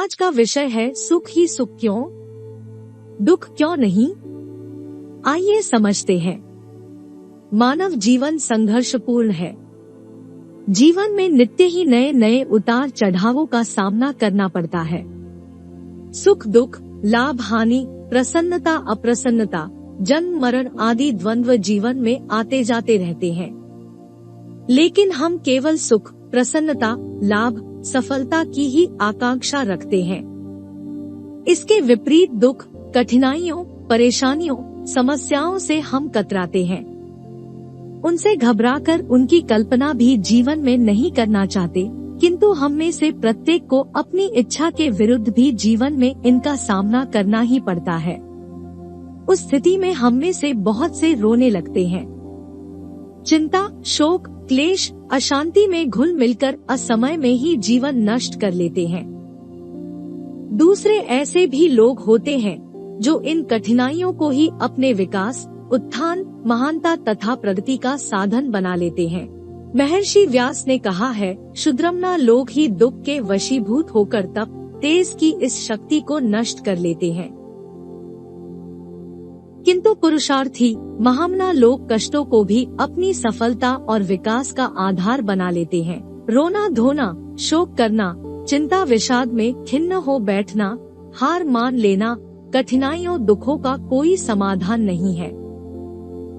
आज का विषय है सुख ही सुख क्यों, दुख क्यों नहीं। आइए समझते हैं। मानव जीवन संघर्षपूर्ण है। जीवन में नित्य ही नए नए उतार चढ़ावों का सामना करना पड़ता है। सुख दुख, लाभ हानि, प्रसन्नता अप्रसन्नता, जन्म मरण आदि द्वंद्व जीवन में आते जाते रहते हैं। लेकिन हम केवल सुख, प्रसन्नता, लाभ, सफलता की ही आकांक्षा रखते हैं। इसके विपरीत दुख, कठिनाइयों, परेशानियों, समस्याओं से हम कतराते हैं। उनसे घबराकर उनकी कल्पना भी जीवन में नहीं करना चाहते, किंतु हम में से प्रत्येक को अपनी इच्छा के विरुद्ध भी जीवन में इनका सामना करना ही पड़ता है। उस स्थिति में हम में से बहुत से रोने लगते हैं। चिंता, शोक, क्लेश, अशांति में घुल मिलकर असमय में ही जीवन नष्ट कर लेते हैं। दूसरे ऐसे भी लोग होते हैं जो इन कठिनाइयों को ही अपने विकास, उत्थान, महानता तथा प्रगति का साधन बना लेते हैं। महर्षि व्यास ने कहा है, शुद्रमना लोग ही दुख के वशीभूत होकर तप तेज की इस शक्ति को नष्ट कर लेते हैं, किंतु पुरुषार्थी महामना लोग कष्टों को भी अपनी सफलता और विकास का आधार बना लेते हैं। रोना धोना, शोक करना, चिंता विषाद में खिन्न हो बैठना, हार मान लेना, कठिनाइयों दुखों का कोई समाधान नहीं है।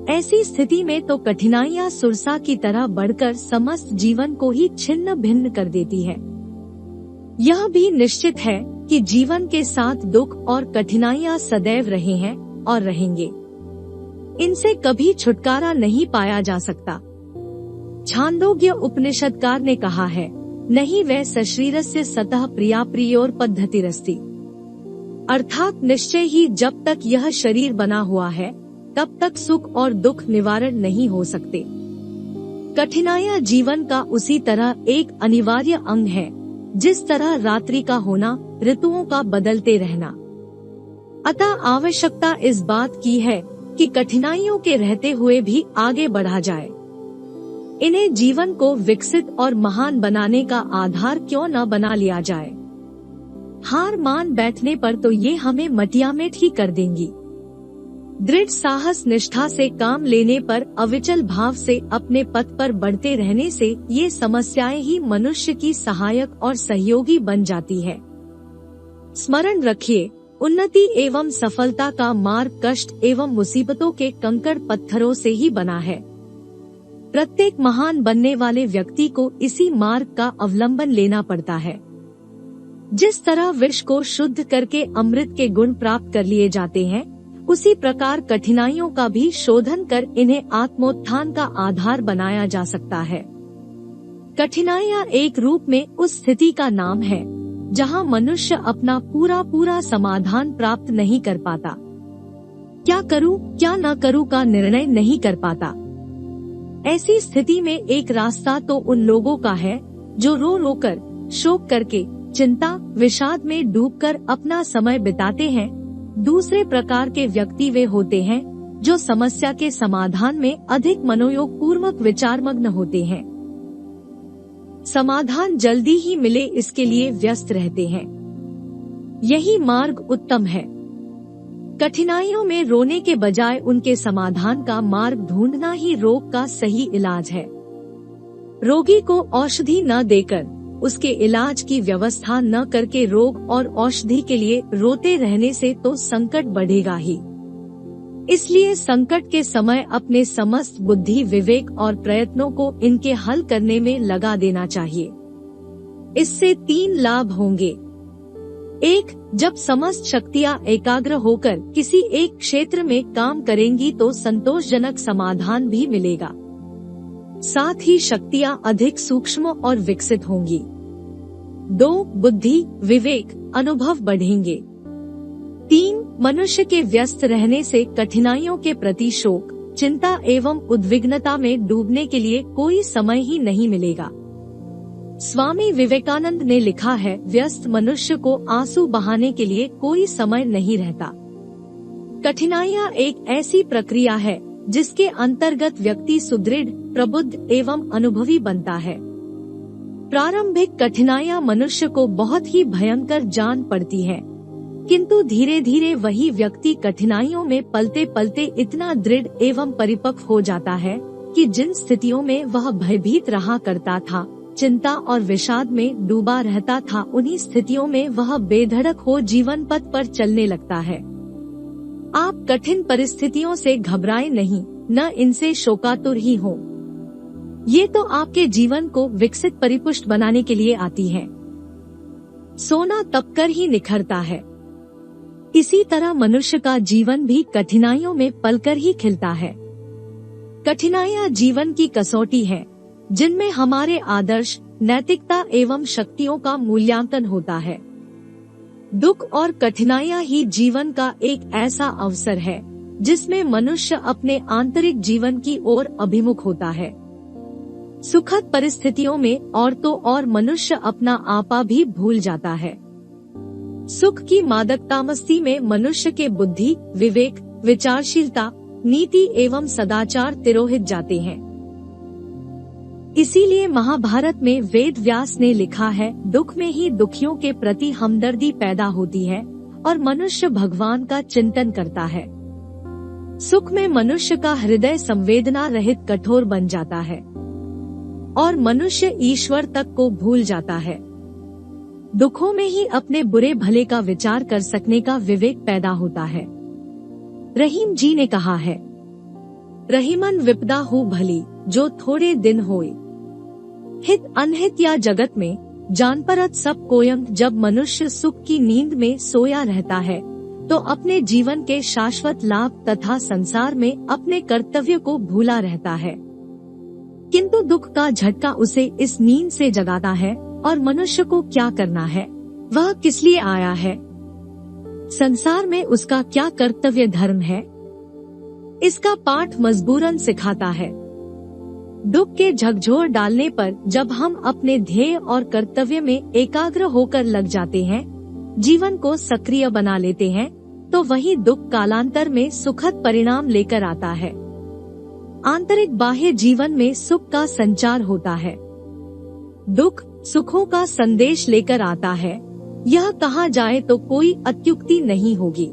ऐसी स्थिति में तो कठिनाइयां सुरसा की तरह बढ़कर समस्त जीवन को ही छिन्न भिन्न कर देती है। यह भी निश्चित है कि जीवन के साथ दुख और कठिनाइयां सदैव रहे हैं और रहेंगे। इनसे कभी छुटकारा नहीं पाया जा सकता। छांदोग्य उपनिषदकार ने कहा है, नहीं वै सशरीरस्य सतः प्रिया प्रियोर पद्धतिरस्ति। अर्थात निश्चय ही जब तक यह शरीर बना हुआ है तब तक सुख और दुख निवारण नहीं हो सकते। कठिनाइयां जीवन का उसी तरह एक अनिवार्य अंग है जिस तरह रात्रि का होना, ऋतुओं का बदलते रहना। अतः आवश्यकता इस बात की है कि कठिनाइयों के रहते हुए भी आगे बढ़ा जाए। इन्हें जीवन को विकसित और महान बनाने का आधार क्यों न बना लिया जाए। हार मान बैठने पर तो ये हमें मटियामेट ही कर देंगी। दृढ़ साहस निष्ठा से काम लेने पर, अविचल भाव से अपने पथ पर बढ़ते रहने से ये समस्याएं ही मनुष्य की सहायक और सहयोगी बन जाती है। स्मरण रखिए, उन्नति एवं सफलता का मार्ग कष्ट एवं मुसीबतों के कंकड़ पत्थरों से ही बना है। प्रत्येक महान बनने वाले व्यक्ति को इसी मार्ग का अवलंबन लेना पड़ता है। जिस तरह विष को शुद्ध करके अमृत के गुण प्राप्त कर लिए जाते हैं, उसी प्रकार कठिनाइयों का भी शोधन कर इन्हें आत्मोत्थान का आधार बनाया जा सकता है। कठिनाइयां एक रूप में उस स्थिति का नाम है जहां मनुष्य अपना पूरा समाधान प्राप्त नहीं कर पाता। क्या करूं, क्या न करूं का निर्णय नहीं कर पाता। ऐसी स्थिति में एक रास्ता तो उन लोगों का है जो रो रो कर, शोक करके, चिंता विषाद में डूबकर अपना समय बिताते हैं। दूसरे प्रकार के व्यक्ति वे होते हैं जो समस्या के समाधान में अधिक मनोयोग पूर्वक विचारमग्न होते हैं। समाधान जल्दी ही मिले इसके लिए व्यस्त रहते हैं। यही मार्ग उत्तम है। कठिनाइयों में रोने के बजाय उनके समाधान का मार्ग ढूंढना ही रोग का सही इलाज है। रोगी को औषधि न देकर, उसके इलाज की व्यवस्था न करके रोग और औषधि के लिए रोते रहने से तो संकट बढ़ेगा ही। इसलिए संकट के समय अपने समस्त बुद्धि, विवेक और प्रयत्नों को इनके हल करने में लगा देना चाहिए। इससे 3 लाभ होंगे। 1. जब समस्त शक्तियां एकाग्र होकर किसी एक क्षेत्र में काम करेंगी तो संतोषजनक समाधान भी मिलेगा। साथ ही शक्तियां अधिक सूक्ष्म और विकसित होंगी। 2. बुद्धि, विवेक, अनुभव बढ़ेंगे। 3. मनुष्य के व्यस्त रहने से कठिनाइयों के प्रति शोक, चिंता एवं उद्विग्नता में डूबने के लिए कोई समय ही नहीं मिलेगा। स्वामी विवेकानंद ने लिखा है, व्यस्त मनुष्य को आंसू बहाने के लिए कोई समय नहीं रहता। कठिनाइयां एक ऐसी प्रक्रिया है जिसके अंतर्गत व्यक्ति सुदृढ़, प्रबुद्ध एवं अनुभवी बनता है। प्रारंभिक कठिनाइयां मनुष्य को बहुत ही भयंकर जान पड़ती है, किंतु धीरे धीरे वही व्यक्ति कठिनाइयों में पलते पलते इतना दृढ़ एवं परिपक्व हो जाता है कि जिन स्थितियों में वह भयभीत रहा करता था, चिंता और विषाद में डूबा रहता था, उन्हीं स्थितियों में वह बेधड़क हो जीवन पथ पर चलने लगता है। आप कठिन परिस्थितियों से घबराएं नहीं, न इनसे शोकातुर ही हो। ये तो आपके जीवन को विकसित परिपुष्ट बनाने के लिए आती है। सोना तपकर ही निखरता है, इसी तरह मनुष्य का जीवन भी कठिनाइयों में पलकर ही खिलता है। कठिनाइयां जीवन की कसौटी है, जिनमें हमारे आदर्श, नैतिकता एवं शक्तियों का मूल्यांकन होता है। दुख और कठिनाइयां ही जीवन का एक ऐसा अवसर है जिसमें मनुष्य अपने आंतरिक जीवन की ओर अभिमुख होता है। सुखद परिस्थितियों में और तो और मनुष्य अपना आपा भी भूल जाता है। सुख की मादकता मस्ती में मनुष्य के बुद्धि, विवेक, विचारशीलता, नीति एवं सदाचार तिरोहित जाते हैं। इसीलिए महाभारत में वेद व्यास ने लिखा है, दुख में ही दुखियों के प्रति हमदर्दी पैदा होती है और मनुष्य भगवान का चिंतन करता है। सुख में मनुष्य का हृदय संवेदना रहित कठोर बन जाता है और मनुष्य ईश्वर तक को भूल जाता है। दुखों में ही अपने बुरे भले का विचार कर सकने का विवेक पैदा होता है। रहीम जी ने कहा है, रहीमन विपदा हो भली, जो थोड़े दिन होए। हित अनहित या जगत में जान परत सब कोयंत। जब मनुष्य सुख की नींद में सोया रहता है तो अपने जीवन के शाश्वत लाभ तथा संसार में अपने कर्तव्य को भूला रहता है, किंतु दुख का झटका उसे इस नींद से जगाता है और मनुष्य को क्या करना है, वह किस लिए आया है, संसार में उसका क्या कर्तव्य धर्म है, इसका पाठ मजबूरन सिखाता है। दुख के झकझोर डालने पर जब हम अपने ध्येय और कर्तव्य में एकाग्र होकर लग जाते हैं, जीवन को सक्रिय बना लेते हैं, तो वही दुख कालांतर में सुखद परिणाम लेकर आता है। आंतरिक बाह्य जीवन में सुख का संचार होता है। दुख सुखों का संदेश लेकर आता है, यह कहा जाए तो कोई अत्युक्ति नहीं होगी।